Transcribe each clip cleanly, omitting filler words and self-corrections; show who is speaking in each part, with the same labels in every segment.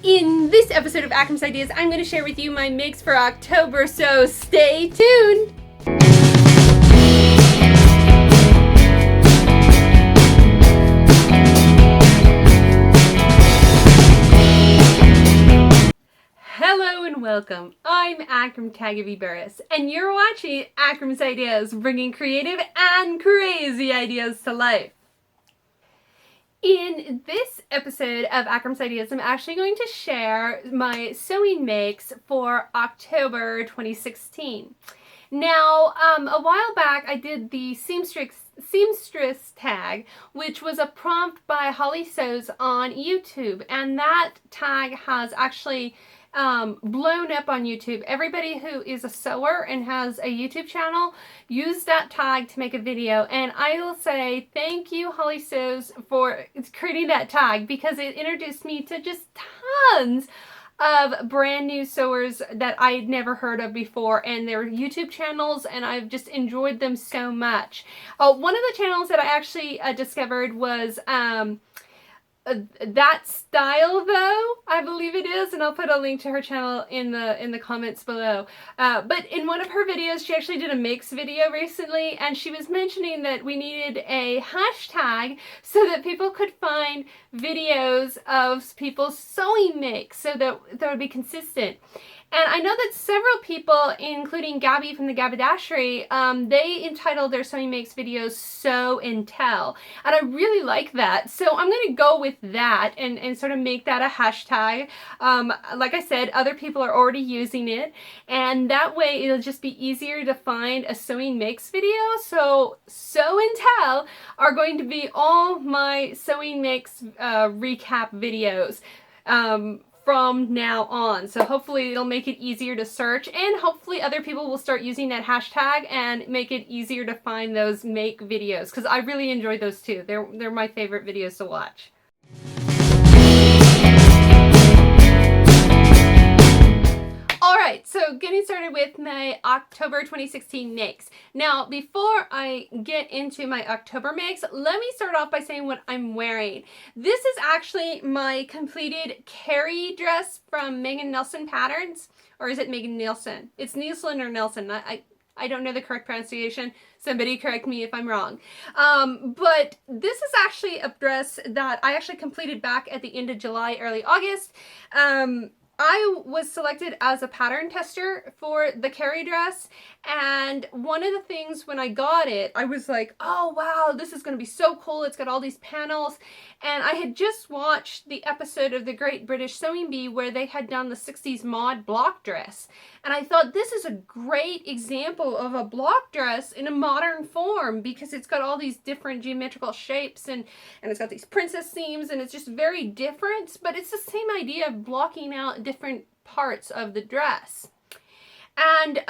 Speaker 1: In this episode of Akram's Ideas, I'm going to share with you my makes for October, so stay tuned! Hello and welcome. I'm Akram Barris, and you're watching Akram's Ideas, bringing creative and crazy ideas to life. In this episode of Akram's Ideas, I'm actually going to share my sewing makes for October 2016. Now, a while back I did the seamstress tag, which was a prompt by Holly Sews on YouTube, and that tag has actually blown up on YouTube. Everybody who is a sewer and has a YouTube channel used that tag to make a video, and I will say thank you, Holly Sews, for creating that tag, because it introduced me to just tons of brand new sewers that I'd never heard of before, and their YouTube channels, and I've just enjoyed them so much. One of the channels that I actually discovered was That Style Though, I believe it is, and I'll put a link to her channel in the comments below. But in one of her videos, she actually did a makes video recently, and she was mentioning that we needed a hashtag so that people could find videos of people's sewing makes, so that would be consistent. And I know that several people, including Gabby from the Gabadashery, they entitled their sewing makes videos Sew and Tell. And I really like that. So I'm going to go with that and sort of make that a hashtag. Like I said, other people are already using it. And that way it'll just be easier to find a sewing makes video. So Sew and Tell are going to be all my sewing makes recap videos from now on. So hopefully it'll make it easier to search, and hopefully other people will start using that hashtag and make it easier to find those make videos, because I really enjoy those too. They're my favorite videos to watch. Alright, so getting started with my October 2016 makes. Now, before I get into my October makes, let me start off by saying what I'm wearing. This is actually my completed Kari dress from Megan Nelson Patterns. Or is it Megan Nielsen? It's Nielsen or Nelson. I don't know the correct pronunciation. Somebody correct me if I'm wrong. But this is actually a dress that I actually completed back at the end of July, early August. I was selected as a pattern tester for the Kari dress, and one of the things when I got it, I was like, oh wow, this is going to be so cool. It's got all these panels, and I had just watched the episode of The Great British Sewing Bee where they had done the 60s mod block dress, and I thought this is a great example of a block dress in a modern form, because it's got all these different geometrical shapes, and it's got these princess seams, and it's just very different, but it's the same idea of blocking out different parts of the dress. And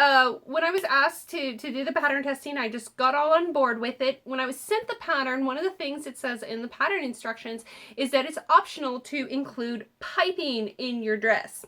Speaker 1: when I was asked to do the pattern testing, I just got all on board with it. When I was sent the pattern, one of the things it says in the pattern instructions is that it's optional to include piping in your dress.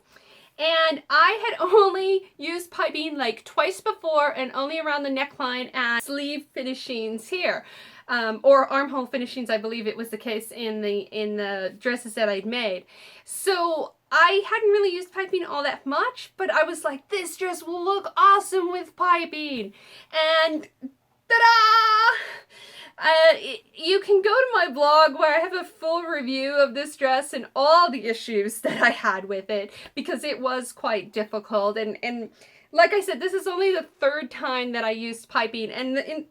Speaker 1: And I had only used piping like twice before, and only around the neckline and sleeve finishings here. Or armhole finishings, I believe it was the case in the dresses that I'd made. So I hadn't really used piping all that much, but I was like, this dress will look awesome with piping. And ta-da! You can go to my blog where I have a full review of this dress and all the issues that I had with it, because it was quite difficult. And like I said, this is only the third time that I used piping, and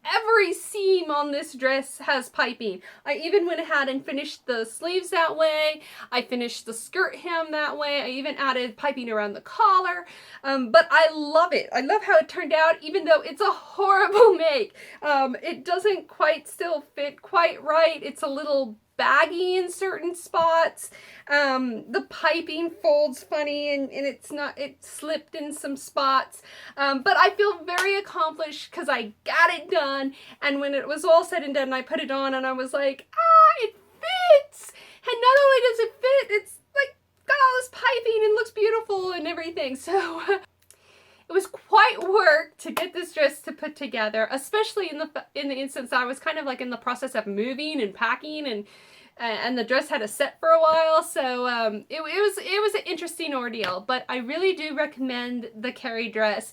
Speaker 1: every seam on this dress has piping. I even went ahead and finished the sleeves that way. I finished the skirt hem that way. I even added piping around the collar. But I love it. I love how it turned out, even though it's a horrible make. It doesn't quite still fit quite right. It's a little baggy in certain spots. The piping folds funny, and it slipped in some spots. But I feel very accomplished because I got it done, and when it was all said and done, I put it on and I was like, it fits! And not only does it fit, it's like got all this piping and looks beautiful and everything. So it was quite work to get this dress to put together, especially in the instance I was kind of like in the process of moving and packing and and the dress had a set for a while, so it was an interesting ordeal. But I really do recommend the Kari dress.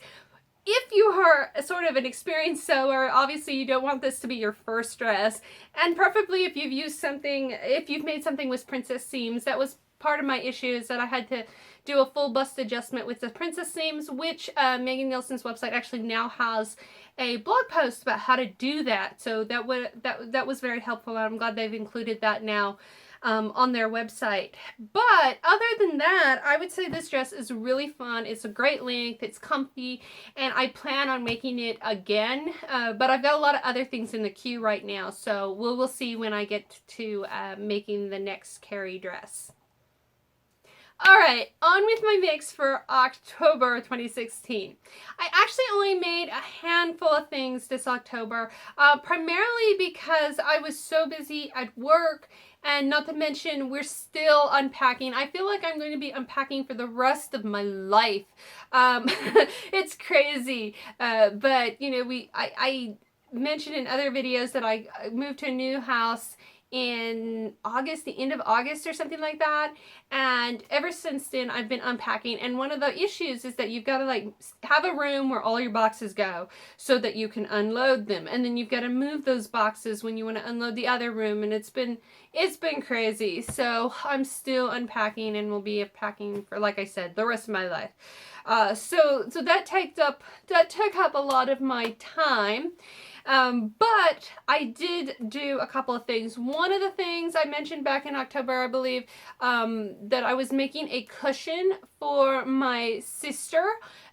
Speaker 1: If you are sort of an experienced sewer, obviously you don't want this to be your first dress, and preferably if you've made something with princess seams. That was part of my issue, is that I had to do a full bust adjustment with the princess seams, which Megan Nielsen's website actually now has a blog post about how to do that. So that was very helpful, and I'm glad they've included that now on their website. But other than that, I would say this dress is really fun. It's a great length, it's comfy, and I plan on making it again. But I've got a lot of other things in the queue right now, so we'll see when I get to making the next Kari dress. Alright, on with my mix for October 2016. I actually only made a handful of things this October, primarily because I was so busy at work, and not to mention we're still unpacking. I feel like I'm going to be unpacking for the rest of my life. It's crazy, but you know, I mentioned in other videos that I moved to a new house in August, the end of August or something like that, and ever since then I've been unpacking. And one of the issues is that you've got to like have a room where all your boxes go so that you can unload them, and then you've got to move those boxes when you want to unload the other room, and it's been crazy. So I'm still unpacking, and will be unpacking for, like I said, the rest of my life. So that took up a lot of my time. But I did do a couple of things. One of the things I mentioned back in October, I believe, that I was making a cushion for my sister.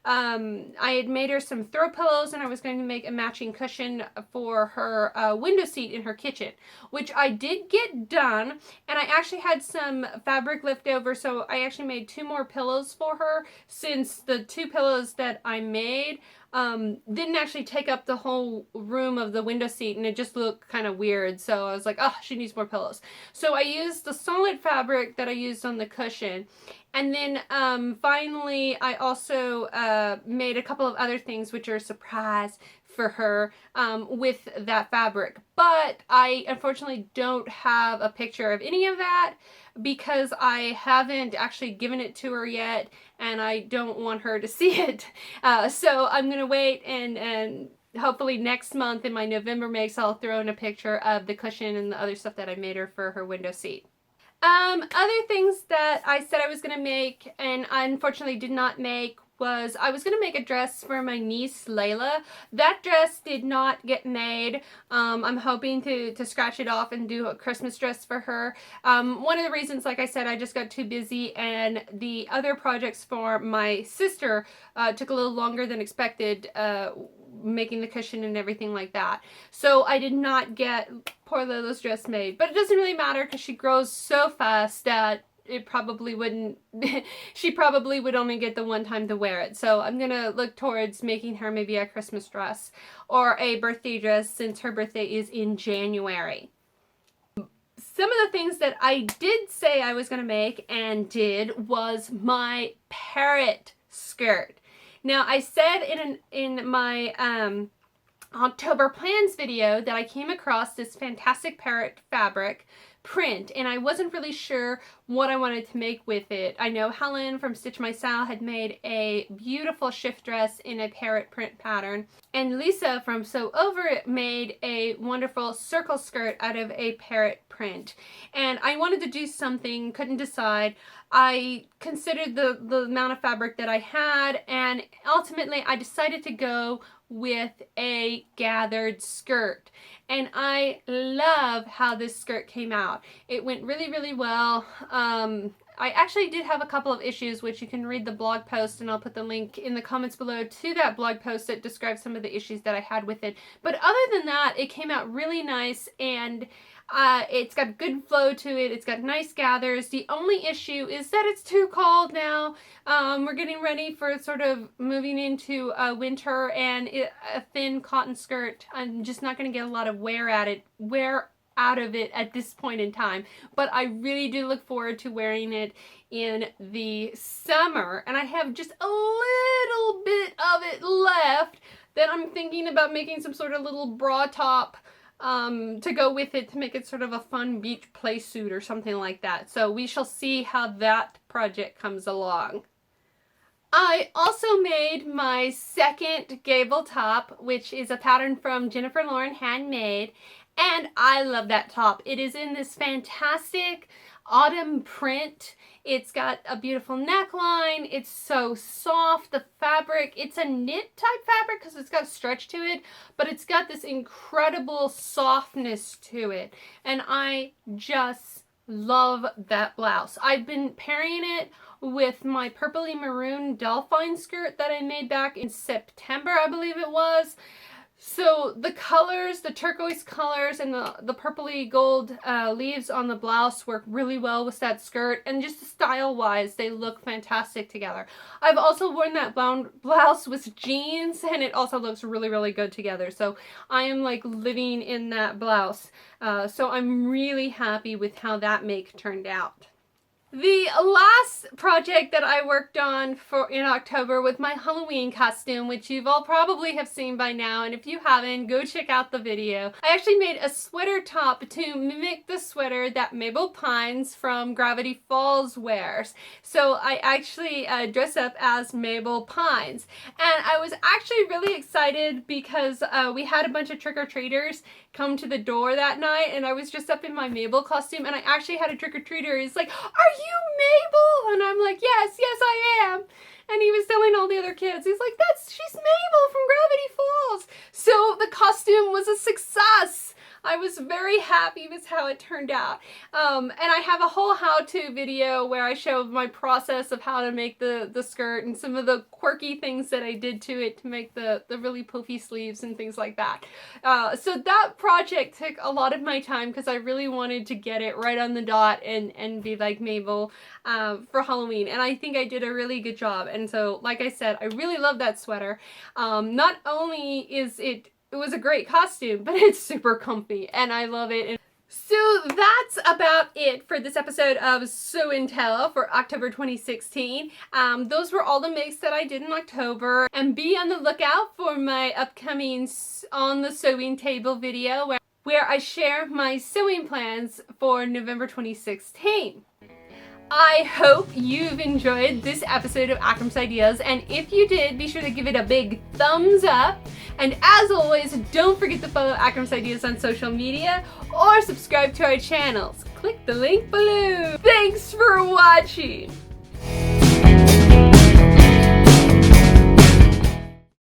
Speaker 1: I had made her some throw pillows, and I was going to make a matching cushion for her window seat in her kitchen, which I did get done, and I actually had some fabric left over, so I actually made 2 more pillows for her, since the 2 pillows that I made didn't actually take up the whole room of the window seat, and it just looked kind of weird. So I was like, oh, she needs more pillows. So I used the solid fabric that I used on the cushion. And then finally I also made a couple of other things which are a surprise for her with that fabric. But I unfortunately don't have a picture of any of that, because I haven't actually given it to her yet, and I don't want her to see it. So I'm gonna wait, and hopefully next month in my November makes, I'll throw in a picture of the cushion and the other stuff that I made her for her window seat. Other things that I said I was gonna make and I unfortunately did not make was I was gonna make a dress for my niece Layla. That dress did not get made. I'm hoping to scratch it off and do a Christmas dress for her. One of the reasons, like I said, I just got too busy, and the other projects for my sister took a little longer than expected, making the cushion and everything like that. So I did not get poor Layla's dress made, but it doesn't really matter because she grows so fast that it probably wouldn't, she probably would only get the one time to wear it. So I'm gonna look towards making her maybe a Christmas dress or a birthday dress, since her birthday is in January. Some of the things that I did say I was gonna make and did was my Parrot skirt. Now I said in my October plans video that I came across this fantastic Parrot fabric print, and I wasn't really sure what I wanted to make with it. I know Helen from Stitch My Style had made a beautiful shift dress in a Parrot print pattern, and Lisa from Sew Over It made a wonderful circle skirt out of a Parrot print. And I wanted to do something, couldn't decide. I considered the amount of fabric that I had, and ultimately I decided to go with a gathered skirt, and I love how this skirt came out. It went really, really well. I actually did have a couple of issues, which you can read the blog post, and I'll put the link in the comments below to that blog post that describes some of the issues that I had with it. But other than that, it came out really nice, and it's got good flow to it. It's got nice gathers. The only issue is that it's too cold now. We're getting ready for sort of moving into winter, and a thin cotton skirt, I'm just not going to get a lot of wear out of it at this point in time. But I really do look forward to wearing it in the summer, and I have just a little bit of it left that I'm thinking about making some sort of little bra top to go with it to make it sort of a fun beach play suit or something like that. So we shall see how that project comes along. I also made my second Gable top, which is a pattern from Jennifer Lauren Handmade, and I love that top. It is in this fantastic autumn print. It's got a beautiful neckline. It's so soft. The fabric, it's a knit type fabric because it's got stretch to it, but it's got this incredible softness to it, and I just love that blouse. I've been pairing it with my purpley maroon Delphine skirt that I made back in September, I believe it was. So the colors, the turquoise colors and the purpley gold leaves on the blouse work really well with that skirt, and just style wise they look fantastic together. I've also worn that blouse with jeans and it also looks really good together. So I am like living in that blouse. So I'm really happy with how that make turned out. The last project that I worked on in October was my Halloween costume, which you've all probably have seen by now, and if you haven't, go check out the video. I actually made a sweater top to mimic the sweater that Mabel Pines from Gravity Falls wears. So I actually dressed up as Mabel Pines, and I was actually really excited because we had a bunch of trick-or-treaters come to the door that night, and I was dressed up in my Mabel costume, and I actually had a trick-or-treater. He's like, "Are you Mabel?" And I'm like, yes I am. And he was telling all the other kids, he's like, she's Mabel from Gravity Falls. So the costume was a success. I was very happy with how it turned out. And I have a whole how-to video where I show my process of how to make the skirt and some of the quirky things that I did to it to make the really poofy sleeves and things like that. So that project took a lot of my time because I really wanted to get it right on the dot and be like Mabel for Halloween. And I think I did a really good job. And so, like I said, I really love that sweater. Not only is it was a great costume, but it's super comfy and I love it. So that's about it for this episode of Sew and Tell for October 2016. Those were all the makes that I did in October, and be on the lookout for my upcoming On the Sewing Table video where I share my sewing plans for November 2016. I hope you've enjoyed this episode of Akram's Ideas, and if you did, be sure to give it a big thumbs up. And as always, don't forget to follow Akram's Ideas on social media or subscribe to our channels. Click the link below. Thanks for watching!